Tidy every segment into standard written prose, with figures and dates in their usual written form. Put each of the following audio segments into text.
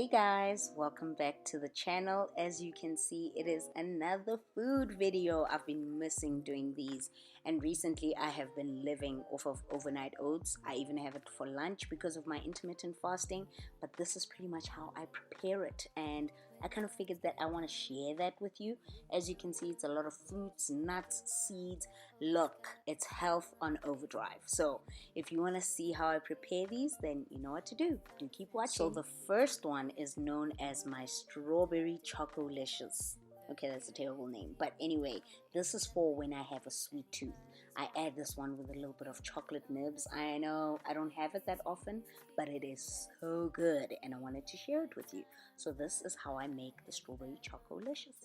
Hey guys, welcome back to the channel. As you can see, it is another food video. I've been missing doing these, and recently I have been living off of overnight oats. I even have it for lunch because of my intermittent fasting, but this is pretty much how I prepare it, and I kind of figured that I want to share that with you. As you can see, it's a lot of fruits, nuts, seeds. Look, it's health on overdrive. So if you want to see how I prepare these, then you know what to do. Do keep watching. So the first one is known as my strawberry chocolicious. Okay, that's a terrible name, but anyway, this is for when I have a sweet tooth. I add this one with a little bit of chocolate nibs. I know I don't have it that often, but it is so good and I wanted to share it with you. So this is how I make the strawberry chocolicious.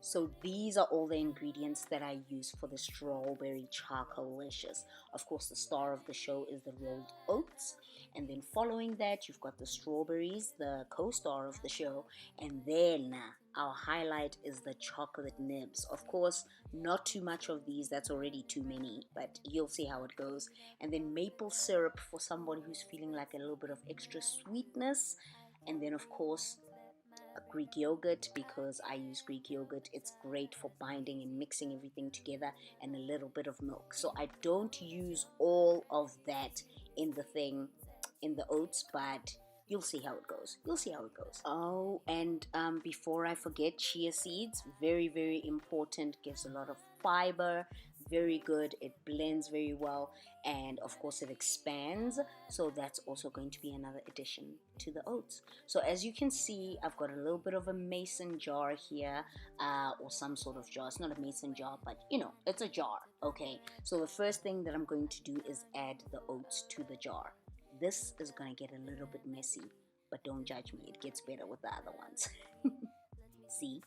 So these are all the ingredients that I use for the strawberry chocolicious. Of course, the star of the show is the rolled oats, and then following that you've got the strawberries, the co-star of the show, and then our highlight is the chocolate nibs. Of course, not too much of these, that's already too many, but you'll see how it goes. And then maple syrup for somebody who's feeling like a little bit of extra sweetness, and then of course Greek yogurt, because I use Greek yogurt. It's great for binding and mixing everything together, and a little bit of milk. So I don't use all of that in the oats, but you'll see how it goes. Oh, and before I forget, chia seeds, very important, gives a lot of fiber, very good, it blends very well, and of course it expands, so that's also going to be another addition to the oats. So as you can see, I've got a little bit of a mason jar here, or some sort of jar. It's not a mason jar, but you know, it's a jar. Okay, so the first thing that I'm going to do is add the oats to the jar. This is going to get a little bit messy, but don't judge me, it gets better with the other ones. See?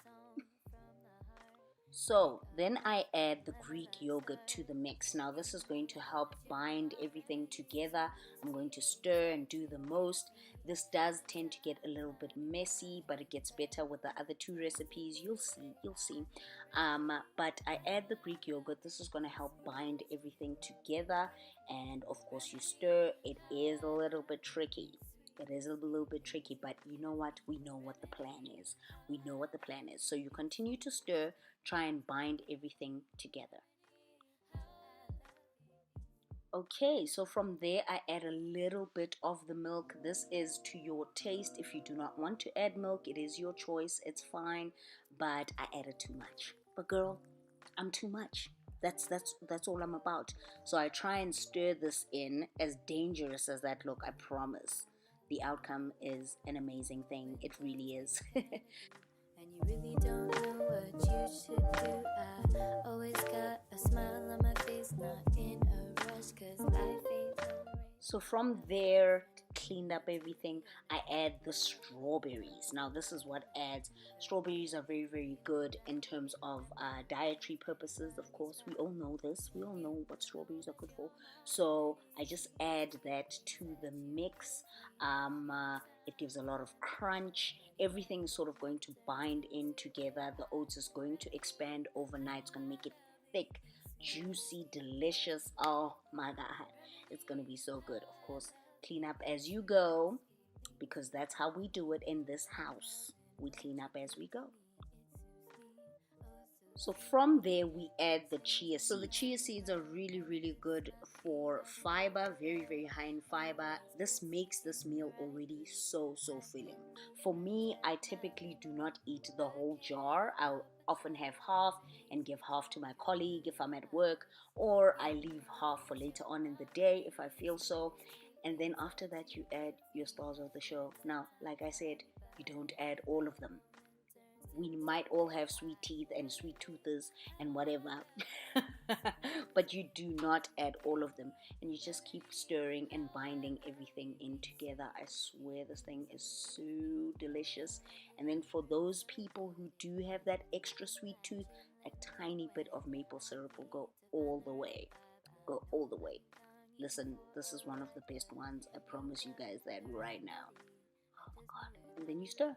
So then I add the Greek yogurt to the mix. Now this is going to help bind everything together. I'm going to stir and do the most. This does tend to get a little bit messy, but it gets better with the other two recipes. You'll see. But I add the Greek yogurt. This is going to help bind everything together, and of course you stir. It is a little bit tricky. It is a little bit tricky, but you know what? We know what the plan is. So you continue to stir, try and bind everything together. Okay, so from there I add a little bit of the milk. This is to your taste. If you do not want to add milk, it is your choice. It's fine, but I added too much. But girl, I'm too much. That's all I'm about. So I try and stir this in. As dangerous as that look, I promise, the outcome is an amazing thing. It really is. And you really don't know what you should do. I always got a smile on my face, not in a rush, 'cause life ain't no race. So from there, cleaned up everything, I add the strawberries. Now this is what adds. Strawberries are very good in terms of dietary purposes. Of course, we all know this. We all know what strawberries are good for. So I just add that to the mix. It gives a lot of crunch. Everything is sort of going to bind in together. The oats is going to expand overnight. It's going to make it thick, juicy, delicious. Oh my god, it's going to be so good. Of course, clean up as you go, because that's how we do it in this house. We clean up as we go. So from there we add the chia seeds. So the chia seeds are really good for fiber, very high in fiber. This makes this meal already so filling. For me, I typically do not eat the whole jar. I'll often have half and give half to my colleague if I'm at work, or I leave half for later on in the day if I feel so. And then after that you add your stars of the show. Now, like I said, you don't add all of them. We might all have sweet teeth and sweet toothers and whatever, but you do not add all of them, and you just keep stirring and binding everything in together. I swear this thing is so delicious. And then for those people who do have that extra sweet tooth, a tiny bit of maple syrup will go all the way. Listen, this is one of the best ones. I promise you guys that right now. Oh my god. And then you stir.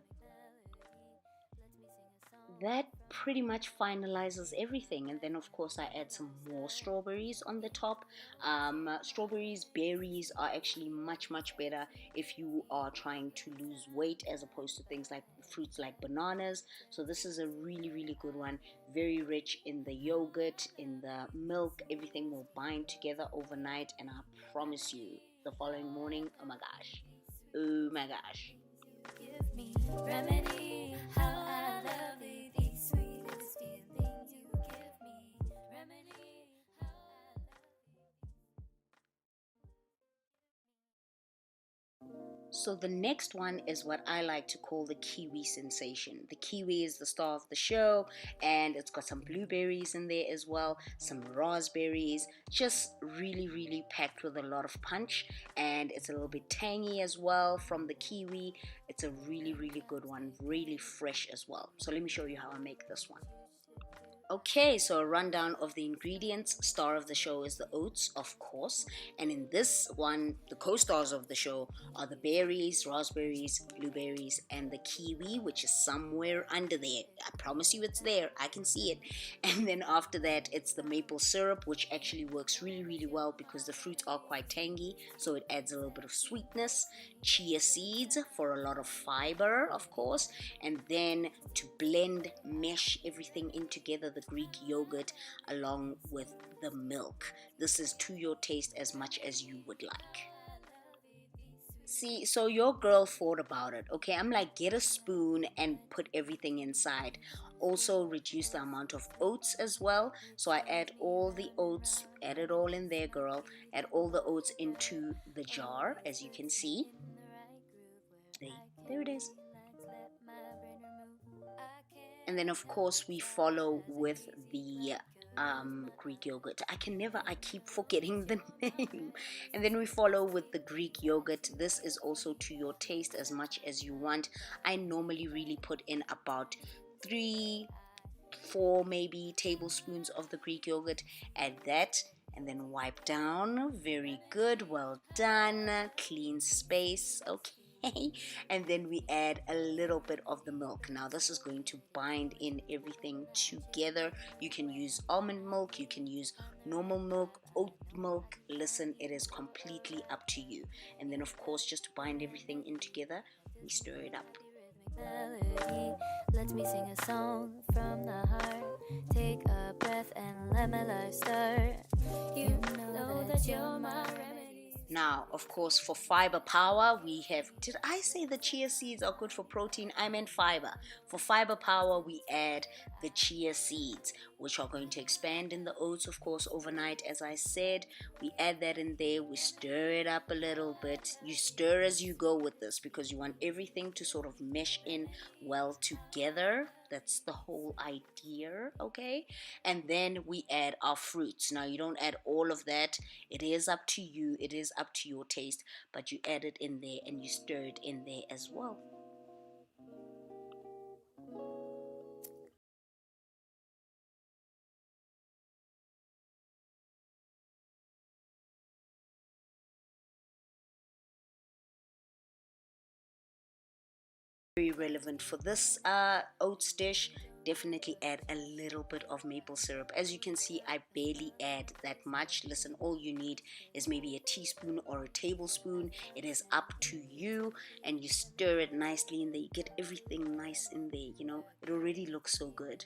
that pretty much finalizes everything. And then of course I add some more strawberries on the top. Strawberries, berries are actually much better if you are trying to lose weight, as opposed to things like fruits like bananas. So this is a really good one, very rich in the yogurt, in the milk. Everything will bind together overnight, and I promise you the following morning, oh my gosh, oh my gosh. Give me remedy, how I love it, the sweetest feelings you give me. Remedy, how I love So the next one is what I like to call the kiwi sensation. The kiwi is the star of the show, and it's got some blueberries in there as well, some raspberries, just really packed with a lot of punch, and it's a little bit tangy as well from the kiwi. It's a really good one, really fresh as well. So let me show you how I make this one. Okay, so a rundown of the ingredients. Star of the show is the oats, of course. And in this one, the co-stars of the show are the berries, raspberries, blueberries, and the kiwi, which is somewhere under there. I promise you it's there. I can see it. And then after that, it's the maple syrup, which actually works really well because the fruits are quite tangy, so it adds a little bit of sweetness. Chia seeds for a lot of fiber, of course. And then to blend, mesh everything in together, the Greek yogurt along with the milk. This is to your taste as much as you would like. See, so your girl thought about it. Okay, I'm like, get a spoon and put everything inside. Also reduce the amount of oats as well. So I add all the oats, add it all in there, girl. Add all the oats into the jar, as you can see. There it is. And then of course we follow with the Greek yogurt. I keep forgetting the name. And then we follow with the Greek yogurt. This is also to your taste as much as you want. I normally really put in about 3-4 maybe tablespoons of the Greek yogurt. Add that and then wipe down. Very good, well done. Clean space. Okay. And then we add a little bit of the milk. Now this is going to bind in everything together. You can use almond milk, you can use normal milk, oat milk. Listen, it is completely up to you. And then of course, just to bind everything in together, we stir it up. melody. Let me sing a song from the heart. Take a breath and let my life start. You know that you're my remedy. Now, of course, for fiber power, we have, did I say the chia seeds are good for protein? I meant fiber. For fiber power, we add the chia seeds, which are going to expand in the oats, of course, overnight. As I said, we add that in there. We stir it up a little bit. You stir as you go with this because you want everything to sort of mesh in well together. That's the whole idea, okay? And then we add our fruits. Now, you don't add all of that. It is up to you. It is up to your taste. But you add it in there and you stir it in there as well. Very relevant for this oats dish. Definitely add a little bit of maple syrup. As you can see, I barely add that much. Listen, all you need is maybe a teaspoon or a tablespoon. It is up to you, and you stir it nicely in there. You get everything nice in there, you know. It already looks so good.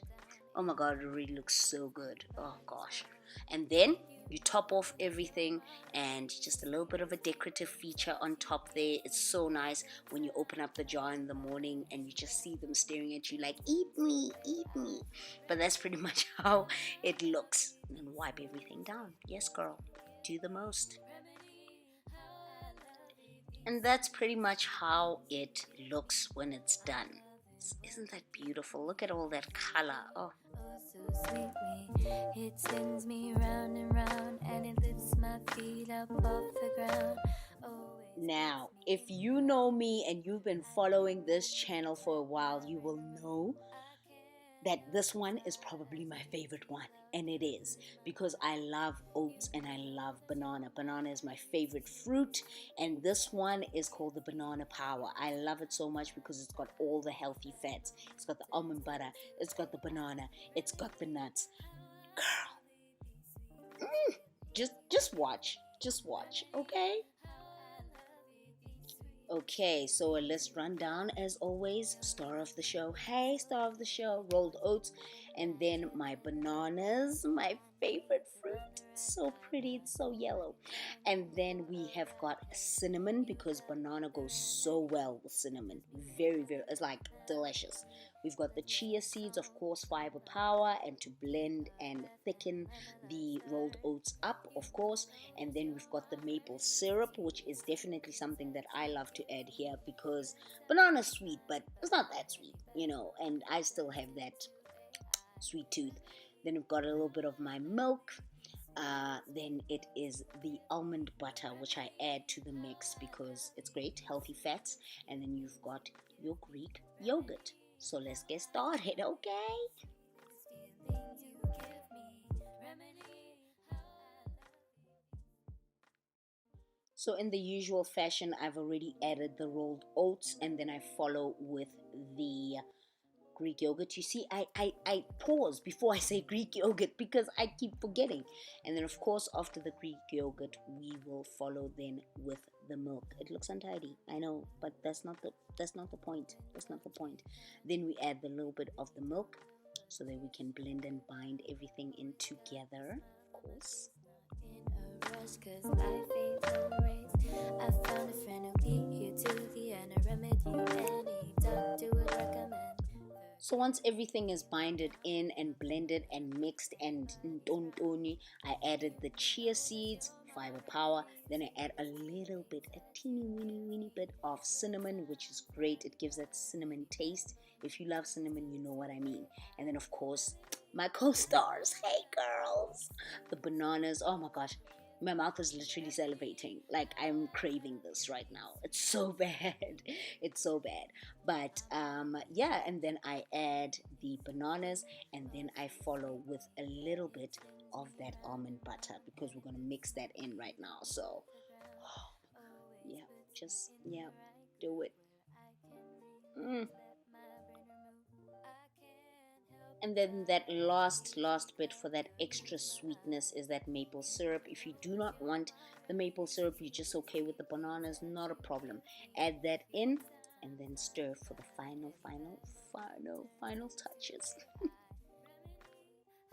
Oh my god, it already looks so good. Oh gosh. And then you top off everything, and just a little bit of a decorative feature on top there. It's so nice when you open up the jar in the morning and you just see them staring at you like, eat me, eat me. But that's pretty much how it looks. And then wipe everything down. Yes, girl, do the most. And that's pretty much how it looks when it's done. Isn't that beautiful? Look at all that color. Oh, So sweetly, it spins me round and round, and it lifts my feet up off the ground. now, if you know me and you've been following this channel for a while, you will know that this one is probably my favorite one, and it is because I love oats and I love banana. Banana is my favorite fruit, and this one is called the banana power. I love it so much because it's got all the healthy fats. It's got the almond butter, it's got the banana, it's got the nuts. Girl, just watch, okay? Okay, so a list rundown as always. Star of the show, hey, star of the show, rolled oats, and then my bananas, my favorite fruit. It's so pretty, it's so yellow. And then we have got cinnamon because banana goes so well with cinnamon. Very, very, it's like delicious. We've got the chia seeds, of course, fiber power, and to blend and thicken the rolled oats up, of course. And then we've got the maple syrup, which is definitely something that I love to add here because banana's sweet, but it's not that sweet, you know, and I still have that sweet tooth. Then we've got a little bit of my milk. Then it is the almond butter, which I add to the mix because it's great, healthy fats. And then you've got your Greek yogurt. So let's get started, okay? So in the usual fashion, I've already added the rolled oats, and then I follow with the Greek yogurt. You see, I pause before I say Greek yogurt because I keep forgetting. And then of course after the Greek yogurt we will follow then with the milk. It looks untidy, I know, but that's not the point. That's not the point. Then we add the little bit of the milk so that we can blend and bind everything in together, of course. I found a friend who'll get you to the end, a remedy any doctor would recommend. So once everything is binded in and blended and mixed and ntontoni, I added the chia seeds, fiber power. Then I add a little bit, a teeny weeny bit of cinnamon, which is great. It gives that cinnamon taste. If you love cinnamon, you know what I mean. And then of course, my co-stars, hey girls, the bananas. Oh my gosh, my mouth is literally salivating. Like I'm craving this right now. It's so bad. It's so bad. But yeah, and then I add the bananas, and then I follow with a little bit of that almond butter because we're gonna mix that in right now. So yeah, just do it. And then that last bit for that extra sweetness is that maple syrup. If you do not want the maple syrup, you're just okay with the bananas, not a problem. Add that in and then stir for the final touches.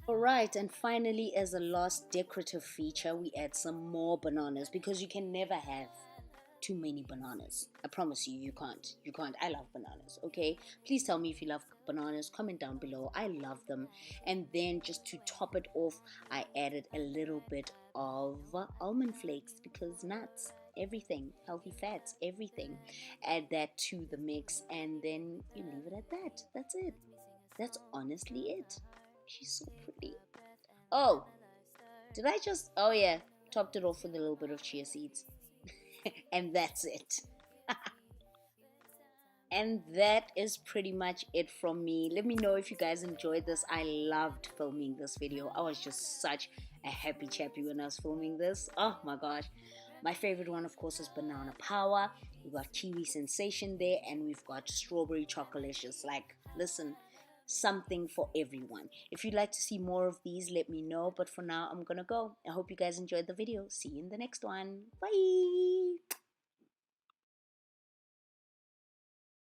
Alright, and finally, as a last decorative feature, we add some more bananas because you can never have too many bananas. I promise you, you can't. I love bananas, okay? Please tell me if you love bananas. Comment down below. I love them. And then just to top it off, I added a little bit of almond flakes because nuts, everything, healthy fats, everything. Add that to the mix and then you leave it at that. That's it. That's honestly it. She's so pretty. Oh, did I just... Oh yeah, topped it off with a little bit of chia seeds. And that's it. And that is pretty much it from me. Let me know if you guys enjoyed this. I loved filming this video. I was just such a happy chappy when I was filming this. Oh my gosh. My favorite one, of course, is Banana Power. We've got Kiwi Sensation there, and we've got Strawberry Chocolicious. Like, listen, something for everyone. If you'd like to see more of these, let me know. But for now, I'm gonna go. I hope you guys enjoyed the video. See you in the next one. Bye.